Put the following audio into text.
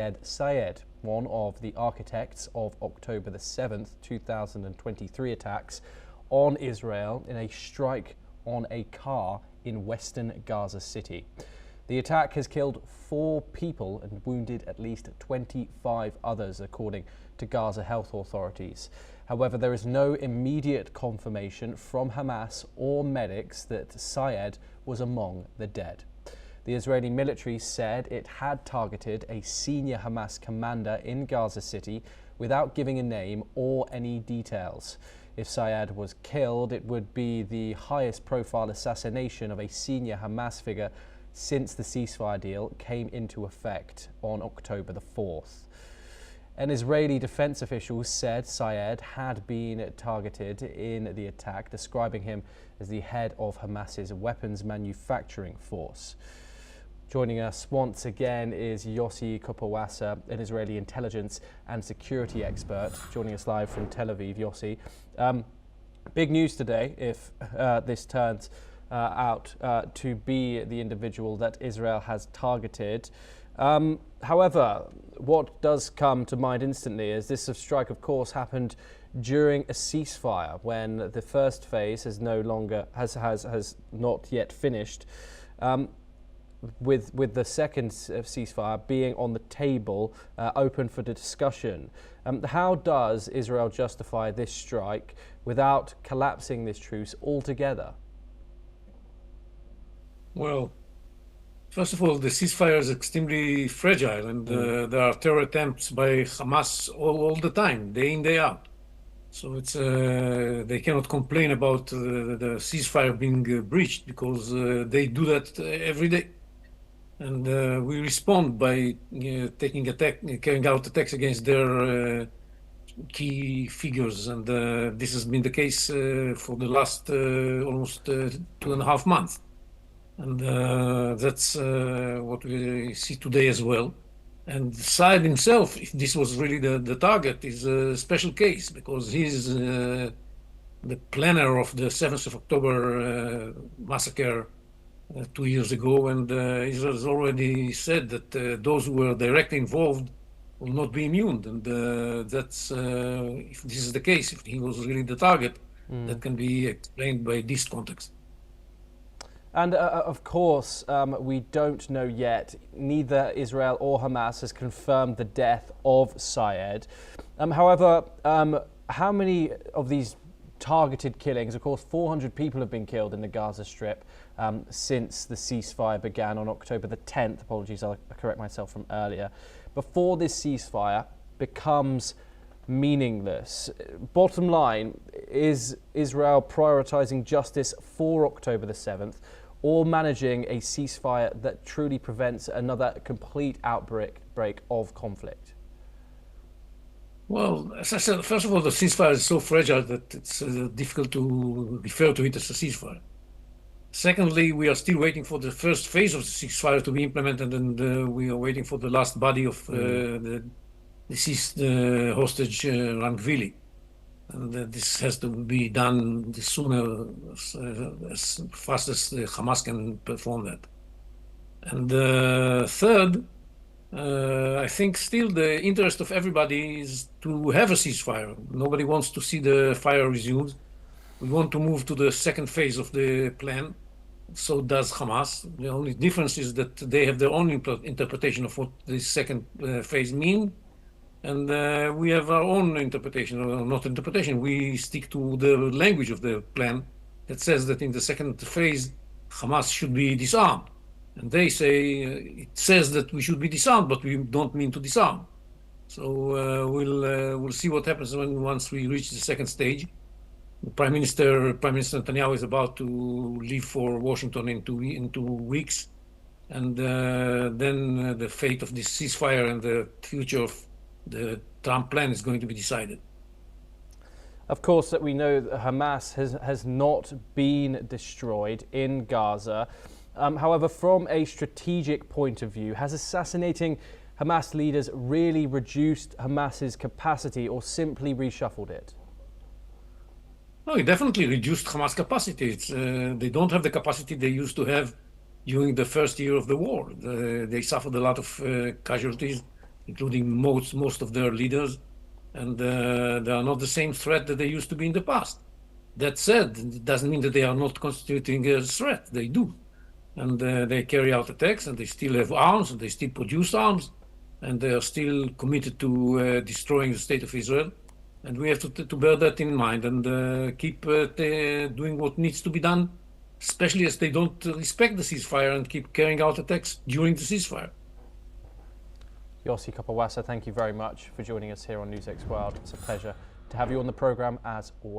Raed Saed, one of the architects of October the 7th, 2023 attacks on Israel in a strike on a car in western Gaza City. The attack has killed 4 people and wounded at least 25 others, according to Gaza health authorities. However, there is no immediate confirmation from Hamas or medics that Saed was among the dead. The Israeli military said it had targeted a senior Hamas commander in Gaza City without giving a name or any details. If Saed was killed, it would be the highest profile assassination of a senior Hamas figure since the ceasefire deal came into effect on October the 4th. An Israeli defense official said Saed had been targeted in the attack, describing him as the head of Hamas's weapons manufacturing force. Joining us once again is Yossi Kopawasa, an Israeli intelligence and security expert, joining us live from Tel Aviv. Yossi, big news today if this turns out to be the individual that Israel has targeted. However, what does come to mind instantly is this strike, of course, happened during a ceasefire when the first phase has not yet finished. With the second ceasefire being on the table, open for the discussion. How does Israel justify this strike without collapsing this truce altogether? Well, first of all, the ceasefire is extremely fragile, and there are terror attempts by Hamas all the time, day in, day out. So it's they cannot complain about the ceasefire being breached because they do that every day. And we respond by carrying out attacks against their key figures. And this has been the case for the last almost 2.5 months. And that's what we see today as well. And Saed himself, if this was really the target, is a special case because he's the planner of the 7th of October massacre 2 years ago, and Israel has already said that those who were directly involved will not be immune. And that's, if this is the case, if he was really the target, that can be explained by this context. And of course, we don't know yet. Neither Israel or Hamas has confirmed the death of Saed. However, how many of these targeted killings, of course, 400 people have been killed in the Gaza Strip since the ceasefire began on October the 10th. Apologies, I'll correct myself from earlier. Before this ceasefire becomes meaningless, bottom line, is Israel prioritizing justice for October the 7th or managing a ceasefire that truly prevents another complete outbreak of conflict? Well, as I said, first of all, the ceasefire is so fragile that it's difficult to refer to it as a ceasefire. Secondly, we are still waiting for the first phase of the ceasefire to be implemented, and we are waiting for the last body of the deceased hostage, Rangvili. And this has to be done sooner, as fast as the Hamas can perform that. And third, I think still the interest of everybody is to have a ceasefire. Nobody wants to see the fire resumed. We want to move to the second phase of the plan. So does Hamas. The only difference is that they have their own interpretation of what the second phase means. And we have our own interpretation, or not interpretation. We stick to the language of the plan that says that in the second phase, Hamas should be disarmed. And they say it says that we should be disarmed, but we don't mean to disarm. So we'll see what happens once we reach the second stage. Prime Minister Netanyahu is about to leave for Washington in 2 weeks, and then the fate of this ceasefire and the future of the Trump plan is going to be decided. Of course, that we know that Hamas has not been destroyed in Gaza. However, from a strategic point of view, has assassinating Hamas leaders really reduced Hamas's capacity or simply reshuffled it? No, it definitely reduced Hamas capacity. They don't have the capacity they used to have during the first year of the war. They suffered a lot of casualties. including most of their leaders, and they are not the same threat that they used to be in the past. That said, it doesn't mean that they are not constituting a threat. They do. And they carry out attacks, and they still have arms, and they still produce arms, and they are still committed to destroying the state of Israel. And we have to bear that in mind and keep doing what needs to be done, especially as they don't respect the ceasefire and keep carrying out attacks during the ceasefire. Yossi Kapawasa, thank you very much for joining us here on NewsX World. It's a pleasure to have you on the programme as always.